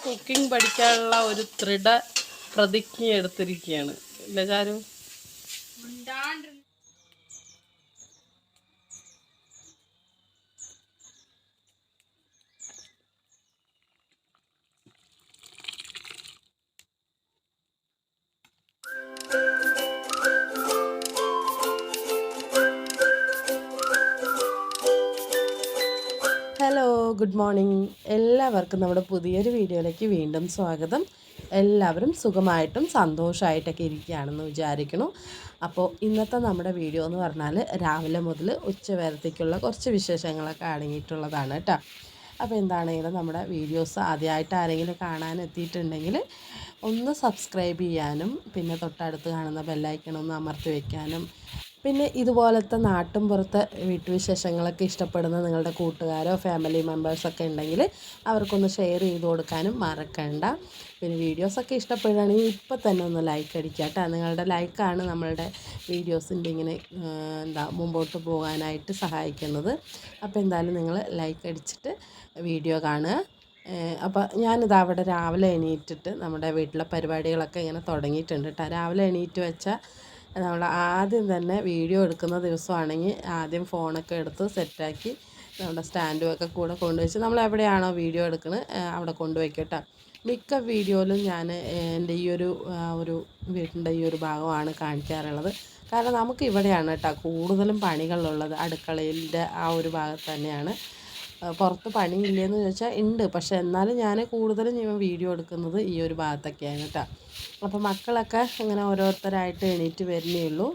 Cooking പഠിക്കാനുള്ള ഒരു പ്രതിജ്ഞ എടുത്തിരിക്കുകയാണ് അല്ലേ ചാരു? Hello, good morning. എല്ലാവർക്കും നമ്മുടെ പുതിയൊരു വീഡിയോയിലേക്ക് വീണ്ടും സ്വാഗതം. എല്ലാവരും സുഖമായിട്ടും സന്തോഷമായിട്ടൊക്കെ ഇരിക്കുകയാണെന്ന് വിചാരിക്കുന്നു. അപ്പോൾ ഇന്നത്തെ നമ്മുടെ വീഡിയോ എന്ന് പറഞ്ഞാൽ രാവിലെ മുതൽ ഉച്ച വരത്തേക്കുള്ള കുറച്ച് വിശേഷങ്ങളൊക്കെ അടങ്ങിയിട്ടുള്ളതാണ് കേട്ടോ. അപ്പോൾ എന്താണെങ്കിലും നമ്മുടെ വീഡിയോസ് ആദ്യമായിട്ട് ആരെങ്കിലും കാണാൻ എത്തിയിട്ടുണ്ടെങ്കിൽ ഒന്ന് സബ്സ്ക്രൈബ് ചെയ്യാനും പിന്നെ തൊട്ടടുത്ത് കാണുന്ന ബെല്ലൈക്കൺ ഒന്ന് അമർത്തി വയ്ക്കാനും പിന്നെ ഇതുപോലത്തെ നാട്ടും പുറത്തെ വീട്ടുവിശേഷങ്ങളൊക്കെ ഇഷ്ടപ്പെടുന്ന നിങ്ങളുടെ കൂട്ടുകാരോ ഫാമിലി മെമ്പേഴ്സൊക്കെ ഉണ്ടെങ്കിൽ അവർക്കൊന്ന് ഷെയർ ചെയ്ത് കൊടുക്കാനും മറക്കണ്ട. പിന്നെ വീഡിയോസൊക്കെ ഇഷ്ടപ്പെടുകയാണെങ്കിൽ ഇപ്പം തന്നെ ഒന്ന് ലൈക്ക് അടിക്കുക കേട്ടോ. നിങ്ങളുടെ ലൈക്കാണ് നമ്മളുടെ വീഡിയോസിൻ്റെ ഇങ്ങനെ മുമ്പോട്ട് പോകാനായിട്ട് സഹായിക്കുന്നത്. അപ്പോൾ എന്തായാലും നിങ്ങൾ ലൈക്ക് അടിച്ചിട്ട് വീഡിയോ കാണുക. അപ്പോൾ ഞാനിത് അവിടെ രാവിലെ എണീറ്റിട്ട് നമ്മുടെ വീട്ടിലെ പരിപാടികളൊക്കെ ഇങ്ങനെ തുടങ്ങിയിട്ടുണ്ട് കേട്ടോ. രാവിലെ എണീറ്റ് വെച്ചാൽ നമ്മൾ ആദ്യം തന്നെ വീഡിയോ എടുക്കുന്ന ദിവസമാണെങ്കിൽ ആദ്യം ഫോണൊക്കെ എടുത്ത് സെറ്റാക്കി നമ്മുടെ സ്റ്റാൻഡുമൊക്കെ കൂടെ കൊണ്ടുവച്ച് നമ്മൾ എവിടെയാണോ വീഡിയോ എടുക്കുന്നത് അവിടെ കൊണ്ടുവയ്ക്കും കേട്ടോ. മിക്ക വീഡിയോയിലും ഞാൻ എൻ്റെ ഈ ഒരു വീട്ടിൻ്റെ ഈ ഒരു ഭാഗമാണ് കാണിക്കാറുള്ളത്. കാരണം നമുക്ക് ഇവിടെയാണ് കേട്ടോ കൂടുതലും പണികളുള്ളത്. അടുക്കളയിൻ്റെ ആ ഒരു ഭാഗത്ത് തന്നെയാണ്. പുറത്ത് പണിയില്ലെന്ന് ചോദിച്ചാൽ ഉണ്ട്, പക്ഷേ എന്നാലും ഞാൻ കൂടുതലും വീഡിയോ എടുക്കുന്നത് ഈ ഒരു ഭാഗത്തൊക്കെയാണ് കേട്ടോ. അപ്പോൾ മക്കളൊക്കെ ഇങ്ങനെ ഓരോരുത്തരായിട്ട് എണീറ്റ് വരുന്നേ ഉള്ളൂ.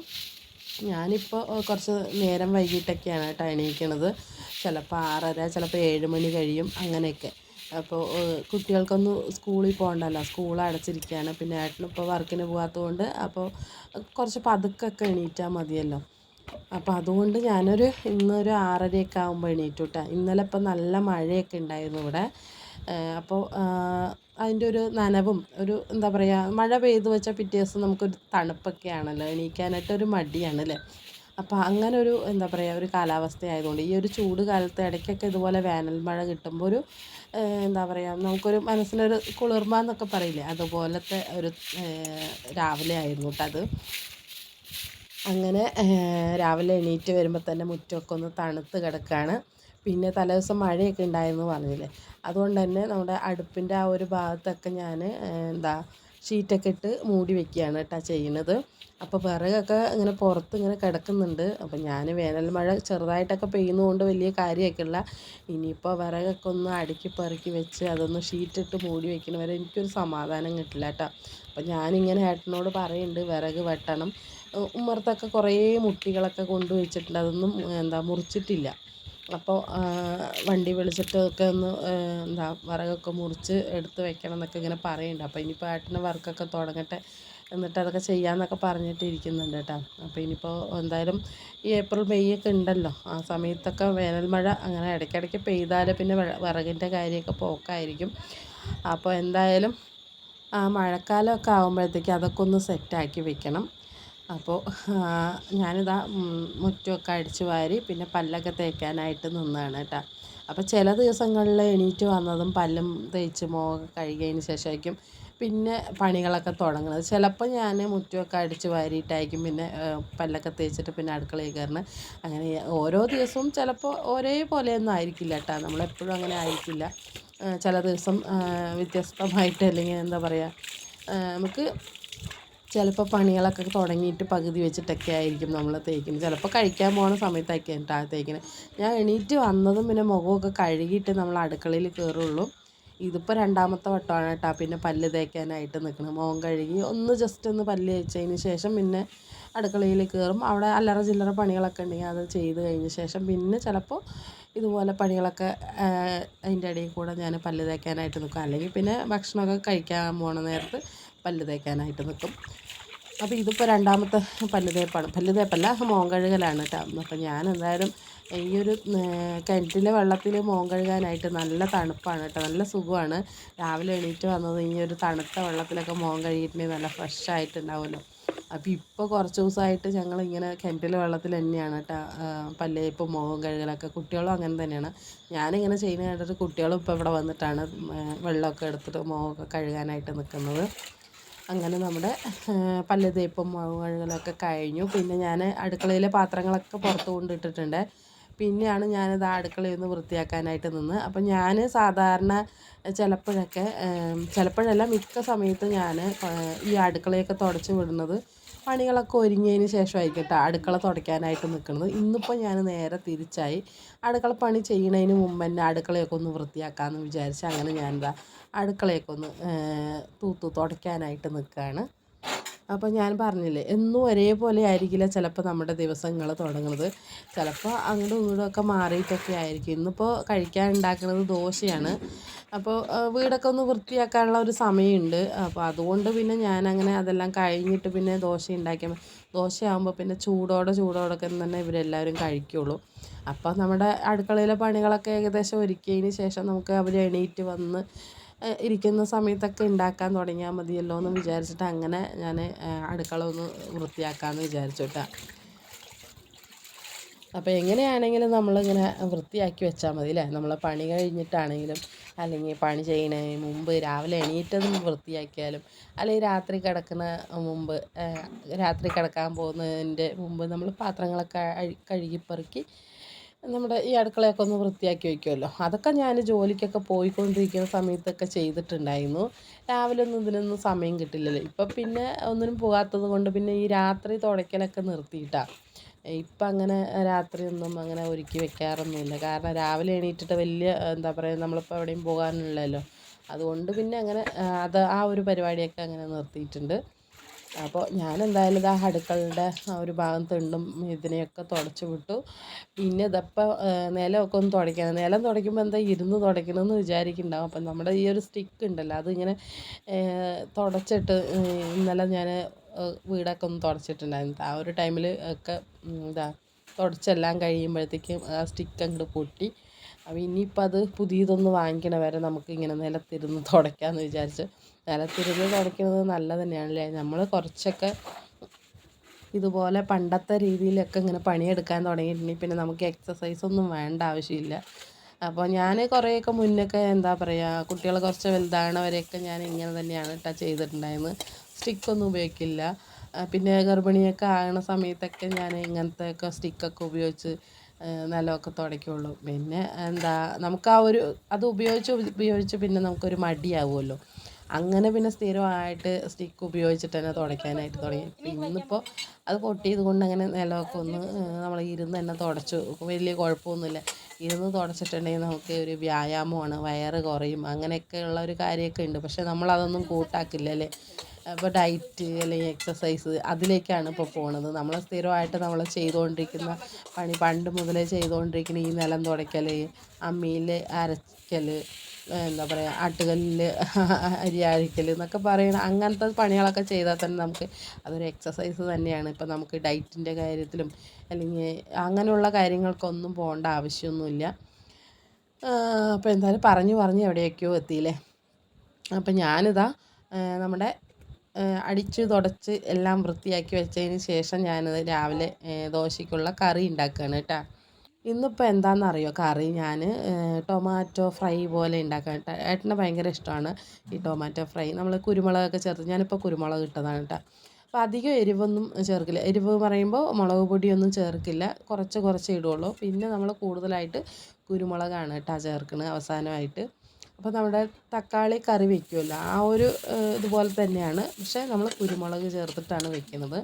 ഞാനിപ്പോൾ കുറച്ച് നേരം വൈകിട്ടൊക്കെയാണ് കേട്ടോ എണീക്കണത്. ചിലപ്പോൾ 6:30, ചിലപ്പോൾ 7 മണി കഴിയും അങ്ങനെയൊക്കെ. അപ്പോൾ കുട്ടികൾക്കൊന്നും സ്കൂളിൽ പോകണ്ടല്ലോ, സ്കൂൾ അടച്ചിരിക്കുകയാണ്. പിന്നെ ഏട്ടനിപ്പോൾ വർക്കിന് പോകാത്തതുകൊണ്ട് അപ്പോൾ കുറച്ച് പതുക്കൊക്കെ എണീറ്റാൽ മതിയല്ലോ. അപ്പോൾ അതുകൊണ്ട് ഇന്നൊരു 6:30 ആകുമ്പോൾ എണീറ്റു കേട്ടോ. ഇന്നലെ ഇപ്പം നല്ല മഴയൊക്കെ ഉണ്ടായിരുന്നു ഇവിടെ. അപ്പോൾ അതിൻ്റെ ഒരു നനവും എന്താ പറയുക, മഴ പെയ്തു വെച്ചാൽ പിറ്റേ ദിവസം നമുക്കൊരു തണുപ്പൊക്കെ ആണല്ലോ, എണീക്കാനായിട്ടൊരു മടിയാണല്ലേ. അപ്പോൾ അങ്ങനെ എന്താ പറയുക, ഒരു കാലാവസ്ഥ ആയതുകൊണ്ട് ഈ ഒരു ചൂട് കാലത്ത് ഇടയ്ക്കൊക്കെ ഇതുപോലെ വേനൽ മഴ കിട്ടുമ്പോൾ എന്താ പറയുക, നമുക്കൊരു മനസ്സിനൊരു കുളിർമ എന്നൊക്കെ പറയില്ലേ, അതുപോലത്തെ ഒരു രാവിലെ ആയിരുന്നു കേട്ടോ അത്. അങ്ങനെ രാവിലെ എണീറ്റ് വരുമ്പോൾ തന്നെ മുറ്റമൊക്കെ ഒന്ന് തണുത്ത് കിടക്കുകയാണ്. പിന്നെ തലേദിവസം മഴയൊക്കെ ഉണ്ടായിരുന്നു പറഞ്ഞില്ലേ, അതുകൊണ്ട് തന്നെ നമ്മുടെ അടുപ്പിൻ്റെ ആ ഒരു ഭാഗത്തൊക്കെ ഞാൻ ഷീറ്റൊക്കെ ഇട്ട് മൂടി വയ്ക്കുകയാണ് കേട്ടോ ചെയ്യുന്നത്. അപ്പോൾ വിറകൊക്കെ ഇങ്ങനെ പുറത്ത് ഇങ്ങനെ കിടക്കുന്നുണ്ട്. അപ്പോൾ ഞാൻ വേനൽ മഴ ചെറുതായിട്ടൊക്കെ പെയ്യുന്നതുകൊണ്ട് വലിയ കാര്യമൊക്കെയുള്ള ഇനിയിപ്പോൾ വിറകൊക്കെ ഒന്ന് അടുക്കി പെറുക്കി വെച്ച് അതൊന്ന് ഷീറ്റിട്ട് മൂടി വയ്ക്കണ വരെ എനിക്കൊരു സമാധാനം കിട്ടില്ല കേട്ടോ. അപ്പോൾ ഞാനിങ്ങനെ ഏട്ടനോട് പറയുന്നുണ്ട് വിറക് വെട്ടണം. ഉമ്മറത്തൊക്കെ കുറേ മുട്ടികളൊക്കെ കൊണ്ടുവച്ചിട്ടുണ്ട്, അതൊന്നും മുറിച്ചിട്ടില്ല. അപ്പോൾ വണ്ടി വിളിച്ചിട്ടൊക്കെ ഒന്ന് വിറകൊക്കെ മുറിച്ച് എടുത്ത് വെക്കണം എന്നൊക്കെ ഇങ്ങനെ പറയുന്നുണ്ട്. അപ്പോൾ ഇനിയിപ്പോൾ ഏട്ടന് വർക്കൊക്കെ തുടങ്ങട്ടെ, എന്നിട്ട് അതൊക്കെ ചെയ്യാമെന്നൊക്കെ പറഞ്ഞിട്ട് ഇരിക്കുന്നുണ്ട് കേട്ടോ. അപ്പോൾ ഇനിയിപ്പോൾ എന്തായാലും ഈ ഏപ്രിൽ മെയ് ഒക്കെ ഉണ്ടല്ലോ, ആ സമയത്തൊക്കെ വേനൽ മഴ അങ്ങനെ ഇടയ്ക്കിടയ്ക്ക് പെയ്താൽ പിന്നെ വിറകിൻ്റെ കാര്യമൊക്കെ പോക്കായിരിക്കും. അപ്പോൾ എന്തായാലും ആ മഴക്കാലമൊക്കെ ആകുമ്പോഴത്തേക്ക് അതൊക്കെ ഒന്ന് സെറ്റാക്കി വെക്കണം. അപ്പോൾ ഞാനിതാ മുറ്റമൊക്കെ അടിച്ച് വാരി പിന്നെ പല്ലൊക്കെ തേക്കാനായിട്ട് നിന്നതാണ് കേട്ടോ. അപ്പോൾ ചില ദിവസങ്ങളിൽ എണീറ്റ് വന്നതും പല്ലും തേച്ച് മുഖമൊക്കെ കഴുകിയതിന് ശേഷമായിരിക്കും പിന്നെ പണികളൊക്കെ തുടങ്ങുന്നത്. ചിലപ്പോൾ ഞാൻ മുറ്റമൊക്കെ അടിച്ച് വാരിയിട്ടായിരിക്കും പിന്നെ പല്ലൊക്കെ തേച്ചിട്ട് പിന്നെ അടുക്കളയിൽ കയറുന്നത്. അങ്ങനെ ഓരോ ദിവസവും ചിലപ്പോൾ ഒരേപോലെയൊന്നും ആയിരിക്കില്ല കേട്ടോ, നമ്മളെപ്പോഴും അങ്ങനെ ആയിരിക്കില്ല. ചില ദിവസം വ്യത്യസ്തമായിട്ട്, അല്ലെങ്കിൽ എന്താ പറയുക, നമുക്ക് ചിലപ്പോൾ പണികളൊക്കെ തുടങ്ങിയിട്ട് പകുതി വെച്ചിട്ടൊക്കെ ആയിരിക്കും നമ്മൾ തേക്കുന്നത്. ചിലപ്പോൾ കഴിക്കാൻ പോകുന്ന സമയത്തൊക്കെ തേക്കുന്നത്. ഞാൻ എണീറ്റ് വന്നതും പിന്നെ മുഖമൊക്കെ കഴുകിയിട്ട് നമ്മൾ അടുക്കളയിൽ കയറുള്ളൂ. ഇതിപ്പോൾ രണ്ടാമത്തെ വട്ടമാണ് കേട്ടോ പിന്നെ പല്ല് തേക്കാനായിട്ട് നിൽക്കുന്നത്. മുഖം കഴുകി ഒന്ന് ജസ്റ്റ് ഒന്ന് പല്ല് തേച്ചതിന് ശേഷം പിന്നെ അടുക്കളയിൽ കയറും. അവിടെ അല്ലറ ചില്ലറ പണികളൊക്കെ ഉണ്ടെങ്കിൽ അത് ചെയ്ത് കഴിഞ്ഞ ശേഷം പിന്നെ ചിലപ്പോൾ ഇതുപോലെ പണികളൊക്കെ അതിൻ്റെ ഇടയിൽ കൂടെ ഞാൻ പല്ല് തേക്കാനായിട്ട് നിൽക്കും. അല്ലെങ്കിൽ പിന്നെ ഭക്ഷണമൊക്കെ കഴിക്കാൻ പോണ നേരത്ത് പല്ല് തേക്കാനായിട്ട് നിൽക്കും. അപ്പോൾ ഇതിപ്പോൾ രണ്ടാമത്തെ പല്ല് തേപ്പല്ല, മുഖം കഴുകലാണ് കേട്ടോ. അപ്പോൾ ഞാൻ എന്തായാലും ഈ ഒരു കിണറ്റിലെ വെള്ളത്തിൽ മുഖം കഴുകാനായിട്ട് നല്ല തണുപ്പാണ് കേട്ടോ, നല്ല സുഖമാണ്. രാവിലെ എണീറ്റ് വന്നത് ഈ ഒരു തണുത്ത വെള്ളത്തിലൊക്കെ മുഖം കഴുകിയിട്ടുണ്ടെങ്കിൽ നല്ല ഫ്രഷ് ആയിട്ടുണ്ടാവുമല്ലോ. അപ്പോൾ ഇപ്പോൾ കുറച്ച് ദിവസമായിട്ട് ഞങ്ങളിങ്ങനെ കിണറ്റിലെ വെള്ളത്തിൽ തന്നെയാണ് കേട്ടോ പല്ലേപ്പും മുഖം കഴുകലൊക്കെ. കുട്ടികളും അങ്ങനെ തന്നെയാണ്. ഞാനിങ്ങനെ ചെയ്യുന്ന കണ്ടിട്ട് കുട്ടികളും ഇപ്പോൾ ഇവിടെ വന്നിട്ടാണ് വെള്ളമൊക്കെ എടുത്തിട്ട് മുഖമൊക്കെ കഴുകാനായിട്ട് നിൽക്കുന്നത്. അങ്ങനെ നമ്മുടെ പല്ല് തേപ്പും മുഖം കഴുകലൊക്കെ കഴിഞ്ഞു. പിന്നെ ഞാൻ അടുക്കളയിലെ പാത്രങ്ങളൊക്കെ പുറത്ത് കൊണ്ടിട്ടിട്ടുണ്ട്. പിന്നെയാണ് ഞാനിത് അടുക്കളയിൽ നിന്ന് വൃത്തിയാക്കാനായിട്ട് നിന്ന്. അപ്പം ഞാൻ സാധാരണ ചിലപ്പോഴല്ല മിക്ക സമയത്തും ഞാൻ ഈ അടുക്കളയൊക്കെ തുടച്ച് വിടുന്നത് പണികളൊക്കെ ഒരുങ്ങിയതിന് ശേഷമായിരിക്കും കേട്ടോ അടുക്കള തുടയ്ക്കാനായിട്ട് നിൽക്കുന്നത്. ഇന്നിപ്പോൾ ഞാൻ നേരെ തിരിച്ചായി. അടുക്കള പണി ചെയ്യുന്നതിന് മുമ്പ് തന്നെ അടുക്കളയൊക്കെ ഒന്ന് വൃത്തിയാക്കാമെന്ന് വിചാരിച്ച് അങ്ങനെ ഞാനെന്താ അടുക്കളയൊക്കെ ഒന്ന് തുടയ്ക്കാനായിട്ട് നിൽക്കുകയാണ്. അപ്പോൾ ഞാൻ പറഞ്ഞില്ലേ, എന്നും ഒരേപോലെ ആയിരിക്കില്ല ചിലപ്പോൾ നമ്മുടെ ദിവസങ്ങൾ തുടങ്ങുന്നത്. ചിലപ്പോൾ അങ്ങോട്ടും ഇങ്ങോട്ടും ഒക്കെ മാറിയിട്ടൊക്കെ ആയിരിക്കും. ഇന്നിപ്പോൾ കഴിക്കാൻ ഉണ്ടാക്കുന്നത് ദോശയാണ്. അപ്പോൾ വീടൊക്കെ ഒന്ന് വൃത്തിയാക്കാനുള്ള ഒരു സമയമുണ്ട്. അപ്പോൾ അതുകൊണ്ട് പിന്നെ ഞാനങ്ങനെ അതെല്ലാം കഴിഞ്ഞിട്ട് പിന്നെ ദോശയാകുമ്പോൾ പിന്നെ ചൂടോടൊക്കെ തന്നെ ഇവരെല്ലാവരും കഴിക്കുള്ളൂ. അപ്പോൾ നമ്മുടെ അടുക്കളയിലെ പണികളൊക്കെ ഏകദേശം ഒരുക്കിയതിന് ശേഷം നമുക്ക് അവർ എണീറ്റ് വന്ന് ഇരിക്കുന്ന സമയത്തൊക്കെ ഉണ്ടാക്കാൻ തുടങ്ങിയാൽ മതിയല്ലോ എന്ന് വിചാരിച്ചിട്ട് അങ്ങനെ ഞാൻ അടുക്കള ഒന്ന് വൃത്തിയാക്കാമെന്ന് വിചാരിച്ചു കേട്ടോ. അപ്പോൾ എങ്ങനെയാണെങ്കിലും നമ്മളിങ്ങനെ വൃത്തിയാക്കി വെച്ചാൽ മതി അല്ലേ. നമ്മൾ പണി കഴിഞ്ഞിട്ടാണെങ്കിലും അല്ലെങ്കിൽ പണി ചെയ്യുന്നതിന് മുമ്പ് രാവിലെ എണീറ്റതും വൃത്തിയാക്കിയാലും അല്ലെങ്കിൽ രാത്രി കിടക്കാൻ പോകുന്നതിൻ്റെ മുമ്പ് നമ്മൾ പാത്രങ്ങളൊക്കെ കഴുകിപ്പെറുക്കി നമ്മുടെ ഈ അടുക്കളയൊക്കെ ഒന്ന് വൃത്തിയാക്കി വയ്ക്കുമല്ലോ. അതൊക്കെ ഞാൻ ജോലിക്കൊക്കെ പോയിക്കൊണ്ടിരിക്കുന്ന സമയത്തൊക്കെ ചെയ്തിട്ടുണ്ടായിരുന്നു. രാവിലെ ഒന്നും ഇതിനൊന്നും സമയം കിട്ടില്ലല്ലോ. ഇപ്പം പിന്നെ ഒന്നിനും പോകാത്തത് കൊണ്ട് പിന്നെ ഈ രാത്രി തുടയ്ക്കലൊക്കെ നിർത്തിയിട്ടാണ്. ഇപ്പം അങ്ങനെ രാത്രിയൊന്നും അങ്ങനെ ഒരുക്കി വെക്കാറൊന്നുമില്ല. കാരണം രാവിലെ എണീറ്റിട്ട് വലിയ എന്താ പറയുക നമ്മളിപ്പോൾ എവിടെയും പോകാനുള്ളല്ലോ. അതുകൊണ്ട് പിന്നെ അങ്ങനെ ആ ഒരു പരിപാടിയൊക്കെ അങ്ങനെ നിർത്തിയിട്ടുണ്ട്. അപ്പോൾ ഞാൻ എന്തായാലും ഇതാ അടുക്കളയുടെ ആ ഒരു ഭാഗം തിണ്ടും ഇതിനെയൊക്കെ തുടച്ച് വിട്ടു. പിന്നെ ഇതപ്പോൾ നിലമൊക്കെ ഒന്ന് തുടയ്ക്കണം. നിലം തുടയ്ക്കുമ്പോൾ എന്താ ഇരുന്ന് തുടയ്ക്കണമെന്ന് വിചാരിക്കുന്നുണ്ടാവും. അപ്പം നമ്മുടെ ഈ ഒരു സ്റ്റിക്ക് ഉണ്ടല്ലോ അതിങ്ങനെ തുടച്ചിട്ട് ഇന്നലെ ഞാൻ വീടൊക്കെ ഒന്ന് തുടച്ചിട്ടുണ്ടായിരുന്നു. ആ ഒരു ടൈമിൽ ഒക്കെ തുടച്ചെല്ലാം കഴിയുമ്പോഴത്തേക്കും ആ സ്റ്റിക്ക് അങ്ങോട്ട് പൊട്ടി. അപ്പോൾ ഇനിയിപ്പോൾ അത് പുതിയതൊന്ന് വാങ്ങിക്കണ വരെ നമുക്ക് ഇങ്ങനെ നിലത്തിരുന്ന് തുടയ്ക്കാമെന്ന് വിചാരിച്ച്. നിലത്തിരുന്ന് തുടയ്ക്കുന്നത് നല്ലത് തന്നെയാണല്ലേ. നമ്മൾ കുറച്ചൊക്കെ ഇതുപോലെ പണ്ടത്തെ രീതിയിലൊക്കെ ഇങ്ങനെ പണിയെടുക്കാൻ തുടങ്ങിയിട്ടുണ്ടെങ്കിൽ പിന്നെ നമുക്ക് എക്സസൈസ് ഒന്നും വേണ്ട ആവശ്യമില്ല. അപ്പോൾ ഞാൻ കുറേയൊക്കെ മുന്നൊക്കെ എന്താ പറയുക കുട്ടികൾ കുറച്ച് വലുതാണവരെയൊക്കെ ഞാൻ ഇങ്ങനെ തന്നെയാണ് കേട്ടോ ചെയ്തിട്ടുണ്ടായിരുന്നത്. സ്റ്റിക്കൊന്നും ഉപയോഗിക്കില്ല. പിന്നെ ഗർഭിണിയൊക്കെ ആകുന്ന സമയത്തൊക്കെ ഞാൻ ഇങ്ങനത്തെയൊക്കെ സ്റ്റിക്കൊക്കെ ഉപയോഗിച്ച് നിലമൊക്കെ തുടയ്ക്കുള്ളൂ. പിന്നെ നമുക്ക് അത് ഉപയോഗിച്ച് പിന്നെ നമുക്കൊരു മടിയാവുമല്ലോ. അങ്ങനെ പിന്നെ സ്ഥിരമായിട്ട് സ്റ്റിക്ക് ഉപയോഗിച്ചിട്ട് തന്നെ തുടയ്ക്കാനായിട്ട് തുടങ്ങി. ഇന്നിപ്പോൾ അത് പൊട്ടിയത് കൊണ്ട് അങ്ങനെ നിലമൊക്കെ ഒന്ന് നമ്മൾ ഇരുന്ന് തന്നെ തുടച്ചു. വലിയ കുഴപ്പമൊന്നുമില്ല. ഇരുന്ന് തുടച്ചിട്ടുണ്ടെങ്കിൽ നമുക്ക് ഒരു വ്യായാമമാണ്, വയറ് കുറയും, അങ്ങനെയൊക്കെയുള്ള ഒരു കാര്യമൊക്കെ ഉണ്ട്. പക്ഷേ നമ്മളതൊന്നും കൂട്ടാക്കില്ല അല്ലേ. അപ്പോൾ ഡയറ്റ് അല്ലെങ്കിൽ എക്സസൈസ് അതിലേക്കാണ് ഇപ്പോൾ പോണത്. നമ്മൾ സ്ഥിരമായിട്ട് നമ്മൾ ചെയ്തുകൊണ്ടിരിക്കുന്ന പണി പണ്ട് മുതലേ ചെയ്തുകൊണ്ടിരിക്കുന്ന ഈ നിലം തുടയ്ക്കൽ, അമ്മിയിൽ അരയ്ക്കൽ, എന്താ പറയുക ആട്ടുകല്ലിൽ അരി അരയ്ക്കൽ എന്നൊക്കെ പറയുന്ന അങ്ങനത്തെ പണികളൊക്കെ ചെയ്താൽ തന്നെ നമുക്ക് അതൊരു എക്സസൈസ് തന്നെയാണ്. ഇപ്പം നമുക്ക് ഡയറ്റിൻ്റെ കാര്യത്തിലും അല്ലെങ്കിൽ അങ്ങനെയുള്ള കാര്യങ്ങൾക്കൊന്നും പോകേണ്ട ആവശ്യമൊന്നുമില്ല. അപ്പോൾ എന്തായാലും പറഞ്ഞ് എവിടെയൊക്കെയോ എത്തിയില്ലേ. അപ്പം ഞാനിതാ നമ്മുടെ അടിച്ച് തുടച്ച് എല്ലാം വൃത്തിയാക്കി വെച്ചതിന് ശേഷം ഞാനത് രാവിലെ ദോശയ്ക്കുള്ള കറി ഉണ്ടാക്കുകയാണ് കേട്ടോ. ഇന്നിപ്പോൾ എന്താണെന്നറിയോ കറി ഞാൻ ടൊമാറ്റോ ഫ്രൈ പോലെ ഉണ്ടാക്കാൻ ഏട്ടന് ഭയങ്കര ഇഷ്ടമാണ് ഈ ടൊമാറ്റോ ഫ്രൈ. നമ്മൾ കുരുമുളകൊക്കെ ചേർത്ത് ഞാനിപ്പോൾ കുരുമുളക് ഇട്ടതാണ് കേട്ടോ. അപ്പോൾ അധികം എരിവൊന്നും ചേർക്കില്ല. എരിവ് പറയുമ്പോൾ മുളക് പൊടിയൊന്നും ചേർക്കില്ല, കുറച്ച് ഇടുള്ളൂ. പിന്നെ നമ്മൾ കൂടുതലായിട്ട് കുരുമുളകാണ് കേട്ടോ ചേർക്കുന്നത് അവസാനമായിട്ട്. അപ്പോൾ നമ്മുടെ തക്കാളി കറി വയ്ക്കുമല്ലോ ആ ഒരു ഇതുപോലെ തന്നെയാണ്, പക്ഷേ നമ്മൾ കുരുമുളക് ചേർത്തിട്ടാണ് വെക്കുന്നത്.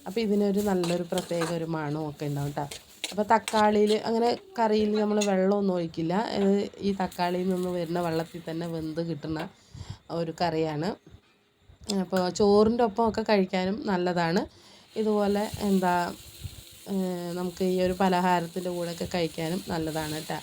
അപ്പോൾ ഇതിനൊരു നല്ലൊരു പ്രത്യേക ഒരു മണമൊക്കെ ഉണ്ടാവും കേട്ടോ. അപ്പോൾ തക്കാളിയിൽ അങ്ങനെ കറിയിൽ നമ്മൾ വെള്ളമൊന്നും ഒഴിക്കില്ല. ഈ തക്കാളിയിൽ നിന്ന് വരുന്ന വെള്ളത്തിൽ തന്നെ വെന്ത് കിട്ടുന്ന ഒരു കറിയാണ്. അപ്പോൾ ചോറിൻ്റെ ഒപ്പമൊക്കെ കഴിക്കാനും നല്ലതാണ്. ഇതുപോലെ നമുക്ക് ഈ ഒരു പലഹാരത്തിൻ്റെ കൂടെയൊക്കെ കഴിക്കാനും നല്ലതാണ് കേട്ടോ.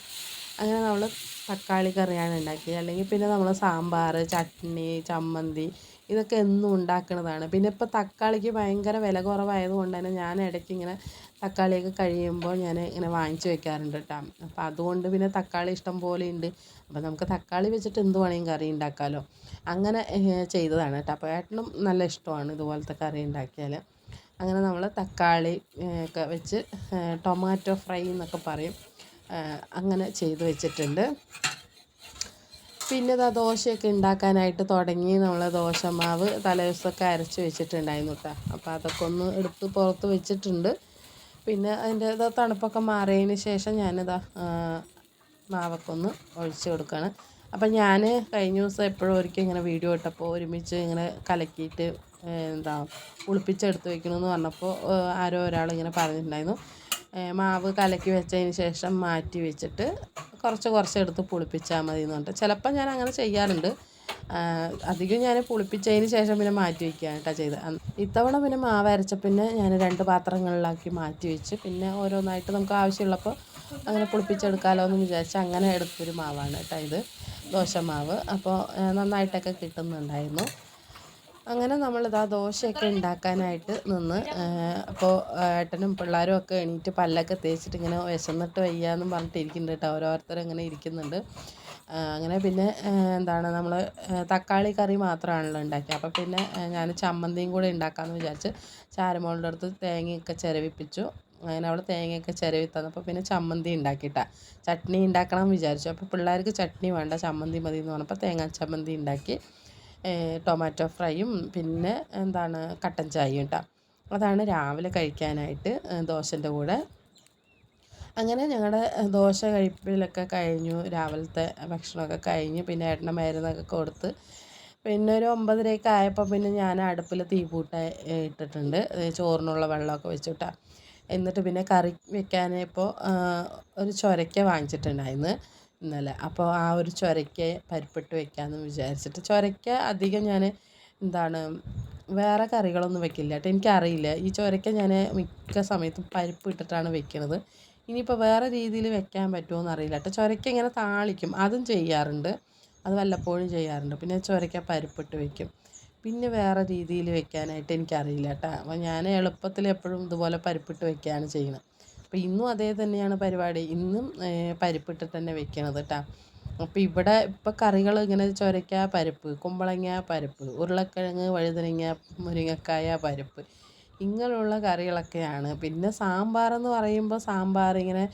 അങ്ങനെ നമ്മൾ തക്കാളി കറിയാണ് ഉണ്ടാക്കിയത്. അല്ലെങ്കിൽ പിന്നെ നമ്മൾ സാമ്പാർ, ചട്നി, ചമ്മന്തി ഇതൊക്കെ എന്നും ഉണ്ടാക്കുന്നതാണ്. പിന്നെ ഇപ്പോൾ തക്കാളിക്ക് ഭയങ്കര വില കുറവായതുകൊണ്ട് തന്നെ ഞാൻ ഇടയ്ക്ക് ഇങ്ങനെ തക്കാളിയൊക്കെ കഴിയുമ്പോൾ ഞാൻ ഇങ്ങനെ വാങ്ങിച്ച് വെക്കാറുണ്ട് കേട്ടോ. അപ്പോൾ അതുകൊണ്ട് പിന്നെ തക്കാളി ഇഷ്ടം പോലെ ഉണ്ട്. അപ്പോൾ നമുക്ക് തക്കാളി വെച്ചിട്ട് എന്ത് വേണമെങ്കിലും കറി ഉണ്ടാക്കാമല്ലോ. അങ്ങനെ ചെയ്തതാണ് കേട്ടോ. അപ്പോൾ ഏട്ടനും നല്ല ഇഷ്ടമാണ് ഇതുപോലത്തെ കറി ഉണ്ടാക്കിയാൽ. അങ്ങനെ നമ്മൾ തക്കാളി ഒക്കെ വെച്ച് ടൊമാറ്റോ ഫ്രൈ എന്നൊക്കെ പറയും, അങ്ങനെ ചെയ്ത് വെച്ചിട്ടുണ്ട്. പിന്നെ ഇതാ ദോശയൊക്കെ ഉണ്ടാക്കാനായിട്ട് തുടങ്ങി. നമ്മൾ ദോശമാവ് തലേദിവസമൊക്കെ അരച്ച് വെച്ചിട്ടുണ്ടായിരുന്നു കേട്ടോ. അപ്പോൾ അതൊക്കെ ഒന്ന് എടുത്ത് പുറത്ത് വെച്ചിട്ടുണ്ട്. പിന്നെ അതിൻ്റെ തണുപ്പൊക്കെ മാറിയതിന് ശേഷം ഞാനിതാ മാവൊക്കെ ഒന്ന് ഒഴിച്ച് കൊടുക്കുകയാണ്. അപ്പം ഞാൻ കഴിഞ്ഞ ദിവസം എപ്പോഴും ഒരിക്കൽ ഇങ്ങനെ വീഡിയോ ഇട്ടപ്പോൾ ഒരുമിച്ച് ഇങ്ങനെ കലക്കിയിട്ട് പുളിപ്പിച്ചെടുത്ത് വെക്കണമെന്ന് പറഞ്ഞപ്പോൾ ആരോ ഒരാളിങ്ങനെ പറഞ്ഞിട്ടുണ്ടായിരുന്നു, മാവ് കലക്കി വെച്ചതിന് ശേഷം മാറ്റി വെച്ചിട്ട് കുറച്ച് എടുത്ത് പുളിപ്പിച്ചാൽ മതി എന്ന് പറഞ്ഞിട്ട്. ചിലപ്പോൾ ഞാൻ അങ്ങനെ ചെയ്യാറുണ്ട്. അധികം ഞാൻ പുളിപ്പിച്ചതിന് ശേഷം പിന്നെ മാറ്റി വയ്ക്കുകയാണ് കേട്ടോ ചെയ്തത്. ഇത്തവണ പിന്നെ മാവ് അരച്ച പിന്നെ ഞാൻ 2 പാത്രങ്ങളിലാക്കി മാറ്റി വെച്ച് പിന്നെ ഓരോന്നായിട്ട് നമുക്ക് ആവശ്യമുള്ളപ്പോൾ അങ്ങനെ പുളിപ്പിച്ചെടുക്കാമല്ലോ എന്ന് വിചാരിച്ച് അങ്ങനെ എടുത്തൊരു മാവാണ് കേട്ടോ ഇത്, ദോശമാവ്. അപ്പോൾ നന്നായിട്ടൊക്കെ കിട്ടുന്നുണ്ടായിരുന്നു. അങ്ങനെ നമ്മളിതാ ദോശയൊക്കെ ഉണ്ടാക്കാനായിട്ട് നിന്ന്. അപ്പോൾ ഏട്ടനും പിള്ളേരും ഒക്കെ എണീറ്റ് പല്ലൊക്കെ തേച്ചിട്ട് ഇങ്ങനെ വിശന്നിട്ട് വയ്യാന്നും പറഞ്ഞിട്ട് ഇരിക്കുന്നുണ്ട് കേട്ടോ. ഓരോരുത്തരും ഇങ്ങനെ ഇരിക്കുന്നുണ്ട്. അങ്ങനെ പിന്നെ നമ്മൾ തക്കാളി കറി മാത്രമാണല്ലോ ഉണ്ടാക്കിയത്. അപ്പോൾ പിന്നെ ഞാൻ ചമ്മന്തിയും കൂടെ ഉണ്ടാക്കാമെന്ന് വിചാരിച്ച് ചാരുമോളുടെ അടുത്ത് തേങ്ങയൊക്കെ ചിരവിപ്പിച്ചു. അങ്ങനെ അവൾ തേങ്ങയൊക്കെ ചിരവി തന്നപ്പോൾ പിന്നെ ചമ്മന്തി ഉണ്ടാക്കിയിട്ടാണ്. ചട്നി ഉണ്ടാക്കണം എന്ന് വിചാരിച്ചു. അപ്പോൾ പിള്ളേർക്ക് ചട്നി വേണ്ട, ചമ്മന്തി മതി എന്ന് പറഞ്ഞപ്പോൾ തേങ്ങാ ചമ്മന്തി ഉണ്ടാക്കി. ടൊമാറ്റോ ഫ്രൈയും പിന്നെ കട്ടൻ ചായയും കേട്ടോ. അതാണ് രാവിലെ കഴിക്കാനായിട്ട് ദോശൻ്റെ കൂടെ. അങ്ങനെ ഞങ്ങളുടെ ദോശ കഴിപ്പിലൊക്കെ കഴിഞ്ഞു, രാവിലത്തെ ഭക്ഷണമൊക്കെ കഴിഞ്ഞ് പിന്നെ ഏട്ടൻ്റെ മരുന്നൊക്കെ കൊടുത്ത് പിന്നെ ഒരു 9:30 ആയപ്പോൾ പിന്നെ ഞാൻ അടുപ്പിൽ തീപൂട്ട ഇട്ടിട്ടുണ്ട്, ചോറിനുള്ള വെള്ളമൊക്കെ വെച്ചിട്ടാണ്. എന്നിട്ട് പിന്നെ കറി വെക്കാൻ ഇപ്പോൾ ഒരു ചൊരയ്ക്ക വാങ്ങിച്ചിട്ടുണ്ടായിരുന്നു ഇന്നലെ. അപ്പോൾ ആ ഒരു ചൊരയ്ക്ക പരിപ്പിട്ട് വെക്കാമെന്ന് വിചാരിച്ചിട്ട്. ചൊരയ്ക്ക അധികം ഞാൻ വേറെ കറികളൊന്നും വെക്കില്ല കേട്ടോ. എനിക്കറിയില്ല, ഈ ചൊരയ്ക്ക ഞാൻ മിക്ക സമയത്തും പരിപ്പ് ഇട്ടിട്ടാണ് വെക്കുന്നത്. ഇനിയിപ്പോൾ വേറെ രീതിയിൽ വെക്കാൻ പറ്റുമോ എന്നറിയില്ല കേട്ടോ. ചൊരയ്ക്ക ഇങ്ങനെ താളിക്കും, അതും ചെയ്യാറുണ്ട്, അത് വല്ലപ്പോഴും ചെയ്യാറുണ്ട്. പിന്നെ ചൊരയ്ക്ക പരിപ്പിട്ട് വെക്കും. പിന്നെ വേറെ രീതിയിൽ വെക്കാനായിട്ട് എനിക്കറിയില്ല കേട്ടോ. അപ്പോൾ ഞാൻ എളുപ്പത്തിൽ എപ്പോഴും ഇതുപോലെ പരിപ്പിട്ട് വെക്കുകയാണ് ചെയ്യുന്നത്. അപ്പോൾ ഇന്നും അതേ തന്നെയാണ് പരിപാടി, ഇന്നും പരിപ്പിട്ടിട്ട് തന്നെ വെക്കണത് കേട്ടോ. അപ്പോൾ ഇവിടെ ഇപ്പോൾ കറികൾ ഇങ്ങനെ ചൊരയ്ക്ക പരിപ്പ്, കുമ്പളങ്ങ പരിപ്പ്, ഉരുളക്കിഴങ്ങ്, വഴുതനങ്ങ, മുരിങ്ങക്കായ പരിപ്പ്, ഇങ്ങനെയുള്ള കറികളൊക്കെയാണ്. പിന്നെ സാമ്പാറെന്ന് പറയുമ്പോൾ സാമ്പാർ ഇങ്ങനെ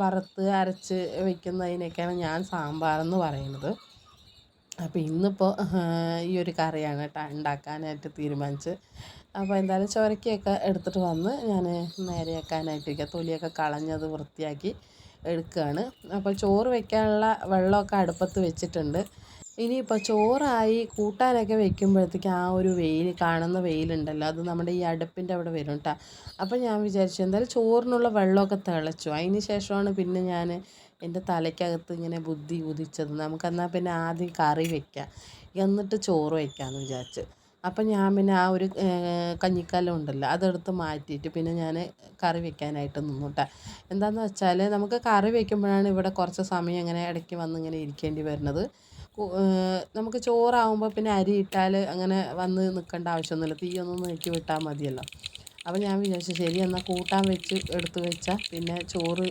വറുത്ത് അരച്ച് വെക്കുന്നതിനൊക്കെയാണ് ഞാൻ സാമ്പാറെന്ന് പറയുന്നത്. അപ്പോൾ ഇന്നിപ്പോൾ ഈ ഒരു കറിയാണ് കേട്ടോ ഉണ്ടാക്കാനായിട്ട് തീരുമാനിച്ച്. അപ്പോൾ എന്തായാലും ചൊരക്കയൊക്കെ എടുത്തിട്ട് വന്ന് ഞാൻ നേരെ വെക്കാനായിട്ട് വയ്ക്കുക. തൊലിയൊക്കെ കളഞ്ഞത് വൃത്തിയാക്കി എടുക്കുകയാണ്. അപ്പോൾ ചോറ് വയ്ക്കാനുള്ള വെള്ളമൊക്കെ അടുപ്പത്ത് വെച്ചിട്ടുണ്ട്. ഇനിയിപ്പോൾ ചോറായി കൂട്ടാനൊക്കെ വെക്കുമ്പോഴത്തേക്ക് ആ ഒരു വെയിൽ, കാണുന്ന വെയിലുണ്ടല്ലോ, അത് നമ്മുടെ ഈ അടുപ്പിൻ്റെ അവിടെ വരും കേട്ടോ. അപ്പോൾ ഞാൻ വിചാരിച്ചു എന്തായാലും ചോറിനുള്ള വെള്ളമൊക്കെ തിളച്ചു. അതിന് ശേഷമാണ് പിന്നെ ഞാൻ എൻ്റെ തലയ്ക്കകത്ത് ഇങ്ങനെ ബുദ്ധി ഉദിച്ചത്, നമുക്കെന്നാൽ പിന്നെ ആദ്യം കറി വയ്ക്കാം എന്നിട്ട് ചോറ് വയ്ക്കാമെന്ന് വിചാരിച്ച്. അപ്പം ഞാൻ പിന്നെ ആ ഒരു കഞ്ഞിക്കലം ഉണ്ടല്ലോ അതെടുത്ത് മാറ്റിയിട്ട് പിന്നെ ഞാൻ കറി വെക്കാനായിട്ട് നിന്നു കേട്ടോ. എന്താണെന്ന് വെച്ചാൽ നമുക്ക് കറി വയ്ക്കുമ്പോഴാണ് ഇവിടെ കുറച്ച് സമയം ഇങ്ങനെ ഇടയ്ക്ക് വന്ന് ഇങ്ങനെ ഇരിക്കേണ്ടി വരുന്നത്. നമുക്ക് ചോറാവുമ്പോൾ പിന്നെ അരി ഇട്ടാൽ അങ്ങനെ വന്ന് നിൽക്കേണ്ട ആവശ്യമൊന്നുമില്ല, തീയൊന്നും നീക്കി വിട്ടാൽ മതിയല്ലോ. അപ്പോൾ ഞാൻ വിചാരിച്ചു ശരി എന്നാൽ കൂട്ടാൻ വെച്ച് എടുത്ത് വെച്ചാൽ പിന്നെ ചോറ്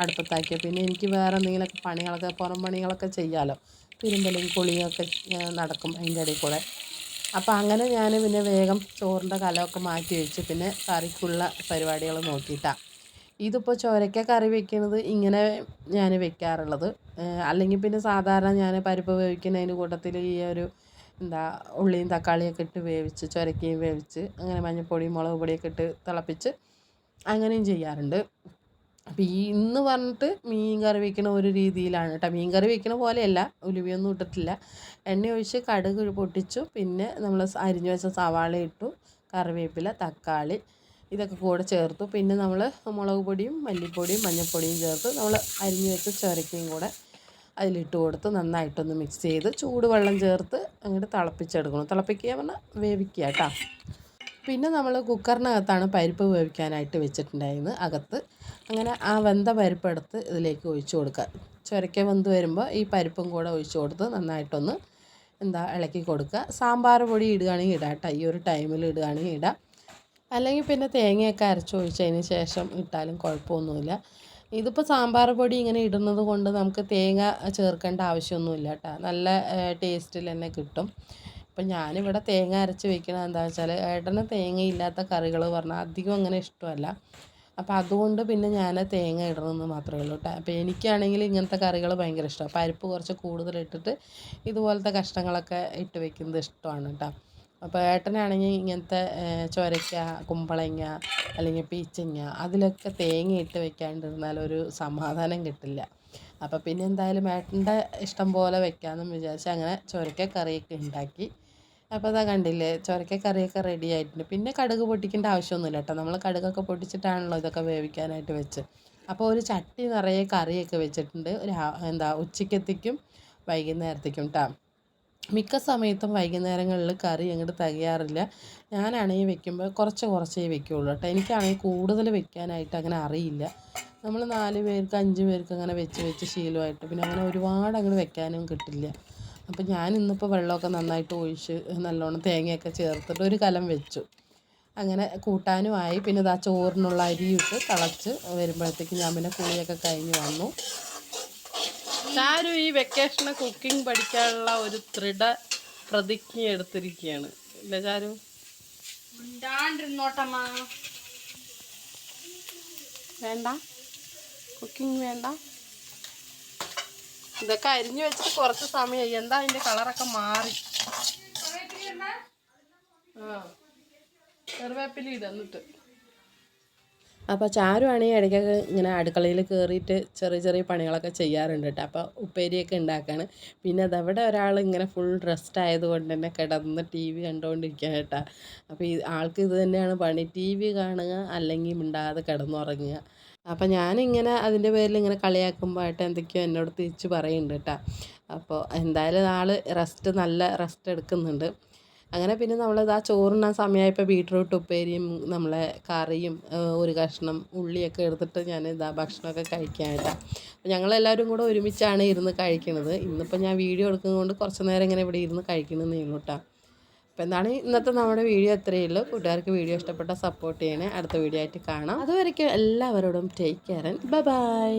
അടുപ്പത്താക്കിയാൽ പിന്നെ എനിക്ക് വേറെ എന്തെങ്കിലുമൊക്കെ പണികളൊക്കെ പുറം പണികളൊക്കെ ചെയ്യാമല്ലോ, തിരുമ്പലും കുളിയൊക്കെ നടക്കും അതിൻ്റെ ഇടയിൽ കൂടെ. അപ്പോൾ അങ്ങനെ ഞാൻ പിന്നെ വേഗം ചോറിൻ്റെ കലമൊക്കെ മാറ്റി വെച്ച് പിന്നെ കറിക്കുള്ള പരിപാടികൾ നോക്കിയിട്ടാണ്. ഇതിപ്പോൾ ചൊരയ്ക്ക കറി വെക്കുന്നത് ഇങ്ങനെ ഞാൻ വെക്കാറുള്ളത്. അല്ലെങ്കിൽ പിന്നെ സാധാരണ ഞാൻ പരിപ്പ് വേവിക്കുന്നതിൻ്റെ കൂട്ടത്തിൽ ഈ ഒരു ഉള്ളിയും തക്കാളിയൊക്കെ ഇട്ട് വേവിച്ച് ചൊരക്കയും വേവിച്ച് അങ്ങനെ മഞ്ഞൾപ്പൊടിയും മുളക് പൊടിയൊക്കെ ഇട്ട് തിളപ്പിച്ച് അങ്ങനെയും ചെയ്യാറുണ്ട്. അപ്പോൾ ഇന്ന് പറഞ്ഞിട്ട് മീൻ കറി വയ്ക്കണ ഒരു രീതിയിലാണ് കേട്ടോ. മീൻ കറി വയ്ക്കണ പോലെയല്ല, ഉലുവയൊന്നും ഇട്ടിട്ടില്ല, എണ്ണ ഒഴിച്ച് കടുക് പൊട്ടിച്ചു, പിന്നെ നമ്മൾ അരിഞ്ഞു വെച്ച സവാള ഇട്ടു, കറിവേപ്പില, തക്കാളി ഇതൊക്കെ കൂടെ ചേർത്തു. പിന്നെ നമ്മൾ മുളക് പൊടിയും മല്ലിപ്പൊടിയും മഞ്ഞൾപ്പൊടിയും ചേർത്ത് നമ്മൾ അരിഞ്ഞു വെച്ച ചൊരക്കയും കൂടെ അതിലിട്ട് കൊടുത്ത് നന്നായിട്ടൊന്ന് മിക്സ് ചെയ്ത് ചൂടുവെള്ളം ചേർത്ത് അങ്ങോട്ട് തിളപ്പിച്ചെടുക്കണം. തിളപ്പിക്കുക പറഞ്ഞാൽ വേവിക്കുക കേട്ടോ. പിന്നെ നമ്മൾ കുക്കറിനകത്താണ് പരിപ്പ് വേവിക്കാനായിട്ട് വെച്ചിട്ടുണ്ടായിരുന്നത് അകത്ത്. അങ്ങനെ ആ വെന്ത പരിപ്പ് എടുത്ത് ഇതിലേക്ക് ഒഴിച്ചു കൊടുക്കുക. ചൊരക്ക വെന്ത് വരുമ്പോൾ ഈ പരിപ്പും കൂടെ ഒഴിച്ചു കൊടുത്ത് നന്നായിട്ടൊന്ന് ഇളക്കി കൊടുക്കുക. സാമ്പാർ പൊടി ഇടുകയാണെങ്കിൽ ഇടാം കേട്ടോ, ഈ ഒരു ടൈമിൽ ഇടുകയാണെങ്കിൽ ഇടാം. അല്ലെങ്കിൽ പിന്നെ തേങ്ങയൊക്കെ അരച്ചൊഴിച്ചതിന് ശേഷം ഇട്ടാലും കുഴപ്പമൊന്നുമില്ല. ഇതിപ്പോൾ സാമ്പാർ പൊടി ഇങ്ങനെ ഇടുന്നത് കൊണ്ട് നമുക്ക് തേങ്ങ ചേർക്കേണ്ട ആവശ്യമൊന്നുമില്ല കേട്ടോ, നല്ല ടേസ്റ്റിൽ തന്നെ കിട്ടും. അപ്പം ഞാനിവിടെ തേങ്ങ അരച്ച് വെക്കണത് എന്താ വെച്ചാൽ ഏട്ടന് തേങ്ങയില്ലാത്ത കറികൾ പറഞ്ഞാൽ അധികം അങ്ങനെ ഇഷ്ടമല്ല. അപ്പോൾ അതുകൊണ്ട് പിന്നെ ഞാൻ തേങ്ങ ഇടണമെന്ന് മാത്രമേ ഉള്ളൂ കേട്ടോ. അപ്പോൾ എനിക്കാണെങ്കിൽ ഇങ്ങനത്തെ കറികൾ ഭയങ്കര ഇഷ്ടമാണ്. പരിപ്പ് കുറച്ച് കൂടുതൽ ഇട്ടിട്ട് ഇതുപോലത്തെ കഷ്ണങ്ങളൊക്കെ ഇട്ട് വെക്കുന്നത് ഇഷ്ടമാണ് കേട്ടോ. അപ്പോൾ ഏട്ടനാണെങ്കിൽ ഇങ്ങനത്തെ ചൊരയ്ക്ക, കുമ്പളങ്ങ അല്ലെങ്കിൽ പീച്ചങ്ങ അതിലൊക്കെ തേങ്ങ ഇട്ട് വെക്കാണ്ടിരുന്നാൽ ഒരു സമാധാനം കിട്ടില്ല. അപ്പോൾ പിന്നെ എന്തായാലും ഏട്ടൻ്റെ ഇഷ്ടം പോലെ വെക്കാമെന്ന് വിചാരിച്ച് അങ്ങനെ ചൊരയ്ക്ക കറിയൊക്കെ ഉണ്ടാക്കി. അപ്പോൾ അതാ കണ്ടില്ലേ, ചൊരയ്ക്ക കറിയൊക്കെ റെഡി ആയിട്ടുണ്ട്. പിന്നെ കടുക് പൊട്ടിക്കേണ്ട ആവശ്യമൊന്നുമില്ല കേട്ടോ. നമ്മൾ കടുകൊക്കെ പൊട്ടിച്ചിട്ടാണല്ലോ ഇതൊക്കെ വേവിക്കാനായിട്ട് വെച്ച്. അപ്പോൾ ഒരു ചട്ടി നിറയെ കറിയൊക്കെ വെച്ചിട്ടുണ്ട്. ഉച്ചക്കത്തേക്കും വൈകുന്നേരത്തേക്കും കേട്ടോ. മിക്ക സമയത്തും വൈകുന്നേരങ്ങളിൽ കറി അങ്ങോട്ട് തികയാറില്ല. ഞാനാണെങ്കിൽ വെക്കുമ്പോൾ കുറച്ചേ വെക്കുകയുള്ളൂ കേട്ടോ. എനിക്കാണെങ്കിൽ കൂടുതൽ വെക്കാനായിട്ട് അങ്ങനെ അറിയില്ല. നമ്മൾ 4 പേർക്ക് 5 പേർക്ക് അങ്ങനെ വെച്ച് ശീലമായിട്ട് പിന്നെ അങ്ങനെ ഒരുപാട് അങ്ങോട്ട് വെക്കാനും കിട്ടില്ല. അപ്പോൾ ഞാൻ ഇന്നിപ്പോൾ വെള്ളമൊക്കെ നന്നായിട്ട് ഒഴിച്ച് നല്ലോണം തേങ്ങയൊക്കെ ചേർത്തിട്ട് ഒരു കലം വെച്ചു. അങ്ങനെ കൂട്ടാനുമായി. പിന്നെ ഇതാ ചോറിനുള്ള അരിയിട്ട് തിളച്ച് വരുമ്പോഴത്തേക്ക് ഞാൻ പിന്നെ കുളിയൊക്കെ കഴിഞ്ഞ് വന്നു. ചാരു ഈ വെക്കേഷന് കുക്കിംഗ് പഠിക്കാനുള്ള ഒരു പ്രതിജ്ഞ എടുത്തിരിക്കുകയാണ് അല്ലേ ചാരു? വേണ്ട, കുക്കിംഗ് വേണ്ട. ഇതൊക്കെ അരിഞ്ഞു വെച്ചിട്ട് കുറച്ച് സമയമായി. എന്താ അതിൻ്റെ കളറൊക്കെ മാറി. കറിവേപ്പില ഇടന്നിട്ട്. അപ്പോൾ ചാരു ആണെങ്കിൽ ഇടയ്ക്കൊക്കെ ഇങ്ങനെ അടുക്കളയിൽ കയറിയിട്ട് ചെറിയ പണികളൊക്കെ ചെയ്യാറുണ്ട് കേട്ടോ. അപ്പോൾ ഉപ്പേരിയൊക്കെ ഉണ്ടാക്കുകയാണ്. പിന്നെ അതവിടെ ഒരാൾ ഇങ്ങനെ ഫുൾ റെസ്റ്റ് ആയതുകൊണ്ട് തന്നെ കിടന്ന് TV കണ്ടുകൊണ്ടിരിക്കുകയാണ് കേട്ടോ. അപ്പോൾ ആൾക്ക് ഇത് തന്നെയാണ് പണി, TV കാണുക അല്ലെങ്കിൽ മിണ്ടാതെ കിടന്നുറങ്ങുക. അപ്പോൾ ഞാനിങ്ങനെ അതിൻ്റെ പേരിൽ ഇങ്ങനെ കളിയാക്കുമ്പോഴായിട്ട് എന്തൊക്കെയോ എന്നോട് തിരിച്ച് പറയുന്നുണ്ട് കേട്ടോ. അപ്പോൾ എന്തായാലും നല്ല റെസ്റ്റ് എടുക്കുന്നുണ്ട്. അങ്ങനെ പിന്നെ നമ്മളിതാ ചോറുണ്ണാൻ സമയമായപ്പോൾ ബീട്രൂട്ട് ഉപ്പേരിയും നമ്മളെ കറിയും ഒരു കഷ്ണം ഉള്ളിയൊക്കെ എടുത്തിട്ട് ഞാൻ ഭക്ഷണമൊക്കെ കഴിക്കാനായിട്ടാണ്. അപ്പോൾ ഞങ്ങളെല്ലാവരും കൂടെ ഒരുമിച്ചാണ് ഇരുന്ന് കഴിക്കുന്നത്. ഇന്നിപ്പോൾ ഞാൻ വീഡിയോ എടുക്കുന്നത് കൊണ്ട് കുറച്ച് നേരം ഇങ്ങനെ ഇവിടെ ഇരുന്ന് കഴിക്കണമെന്നേ ഉള്ളൂ കേട്ടോ. അപ്പോൾ എന്താണ് ഇന്നത്തെ നമ്മുടെ വീഡിയോ ഇത്രയേ ഉള്ളൂ. കൂട്ടുകാർക്ക് വീഡിയോ ഇഷ്ടപ്പെട്ടാൽ സപ്പോർട്ട് ചെയ്യണേ. അടുത്ത വീഡിയോ ആയിട്ട് കാണാം. അതുവരയ്ക്കും എല്ലാവരോടും ടേക്ക് കെയർ ആൻഡ് ബൈ.